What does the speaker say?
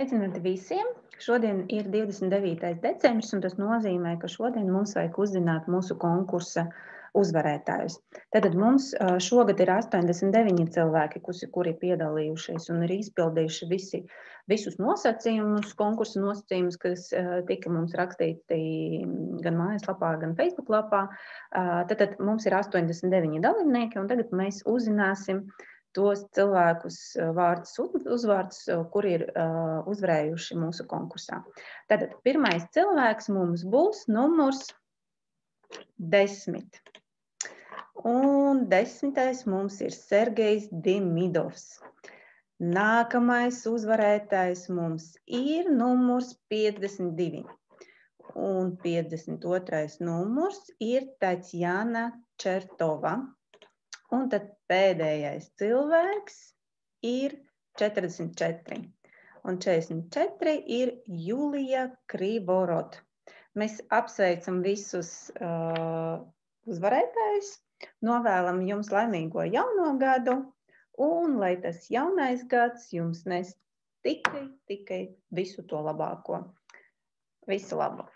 Sveicināti visiem! Šodien ir 29. decembris, un tas nozīmē, ka šodien mums vajag uzzināt mūsu konkursa uzvarētājus. Tātad mums šogad ir 89 cilvēki, kuri piedalījušies un ir izpildījuši visus nosacījumus, konkursa nosacījumus, kas tika mums rakstīti gan mājaslapā, gan Facebook lapā. Tātad mums ir 89 dalībnieki, un tagad mēs uzzināsim tos cilvēkus uzvārdus, kuri ir uzvarējuši mūsu konkursā. Tātad pirmais cilvēks mums būs numurs 10. Un 10. mums ir Sergejs Demidovs. Nākamais uzvarētājs mums ir numurs 52. Un 52. numurs ir Tatjana Čertova. Un tad pēdējais cilvēks ir 44. Un 44 ir Julija Krivorot. Mēs apsveicam visus uzvarētājus, novēlam jums laimīgo jauno gadu, un lai tas jaunais gads jums nes tikai visu to labāko. Visu labu!